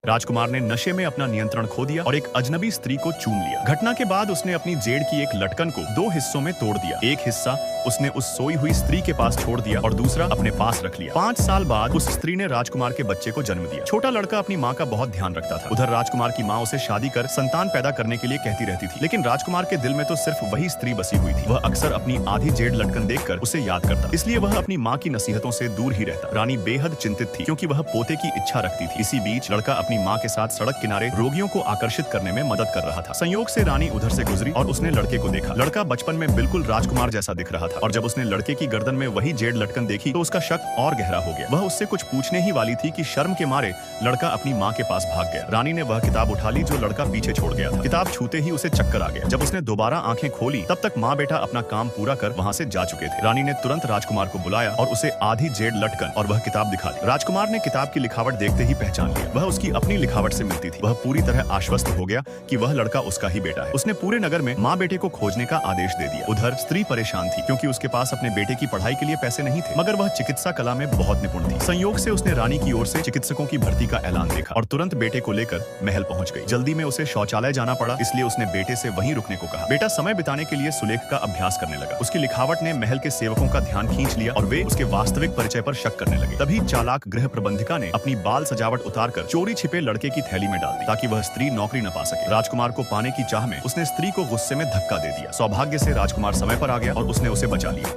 राजकुमार ने नशे में अपना नियंत्रण खो दिया और एक अजनबी स्त्री को चूम लिया। घटना के बाद उसने अपनी जेड़ की एक लटकन को दो हिस्सों में तोड़ दिया। एक हिस्सा उसने उस सोई हुई स्त्री के पास छोड़ दिया और दूसरा अपने पास रख लिया। 5 साल बाद उस स्त्री ने राजकुमार के बच्चे को जन्म दिया। छोटा लड़का अपनी माँ का बहुत ध्यान रखता था। उधर राजकुमार की माँ उसे शादी कर संतान पैदा करने के लिए कहती रहती थी, लेकिन राजकुमार के दिल में तो सिर्फ वही स्त्री बसी हुई थी। वह अक्सर अपनी आधी जेड़ लटकन देखकर उसे याद करता, इसलिए वह अपनी माँ की नसीहतों से दूर ही रहता। रानी बेहद चिंतित थी क्योंकि वह पोते की इच्छा रखती थी। इसी बीच लड़का अपनी माँ के साथ सड़क किनारे रोगियों को आकर्षित करने में मदद कर रहा था। संयोग से रानी उधर से गुजरी और उसने लड़के को देखा। लड़का बचपन में बिल्कुल राजकुमार जैसा दिख रहा था और जब उसने लड़के की गर्दन में वही जेड़ लटकन देखी तो उसका शक और गहरा हो गया। वह उससे कुछ पूछने ही वाली थी कि शर्म के मारे लड़का अपनी माँ के पास भाग गया। रानी ने वह किताब उठा ली जो लड़का पीछे छोड़ गया था। किताब छूते ही उसे चक्कर आ गया। जब उसने दोबारा आंखें खोली तब तक माँ बेटा अपना काम पूरा कर वहाँ से जा चुके थे। रानी ने तुरंत राजकुमार को बुलाया और उसे आधी जेड़ लटकन और वह किताब दिखा दी। राजकुमार ने किताब की लिखावट देखते ही पहचान लिया। वह उसकी अपनी लिखावट से मिलती थी। वह पूरी तरह आश्वस्त हो गया कि वह लड़का उसका ही बेटा है। उसने पूरे नगर में माँ बेटे को खोजने का आदेश दे दिया। उधर स्त्री परेशान थी क्योंकि उसके पास अपने बेटे की पढ़ाई के लिए पैसे नहीं थे, मगर वह चिकित्सा कला में बहुत निपुण थी। संयोग से उसने रानी की ओर से चिकित्सकों की भर्ती का ऐलान देखा और तुरंत बेटे को लेकर महल पहुंच गई। जल्दी में उसे शौचालय जाना पड़ा, इसलिए उसने बेटे से वहीं रुकने को कहा। बेटा समय बिताने के लिए सुलेख का अभ्यास करने लगा। उसकी लिखावट ने महल के सेवकों का ध्यान खींच लिया और वे उसके वास्तविक परिचय पर शक करने लगे। तभी चालाक गृह प्रबंधिका ने अपनी बाल सजावट उतारकर चोरी छिपे लड़के की थैली में डाल दी ताकि वह स्त्री नौकरी न पा सके। राजकुमार को पाने की चाह में उसने स्त्री को गुस्से में धक्का दे दिया। सौभाग्य से राजकुमार समय पर आ गया और उसने उसे बचा लिया।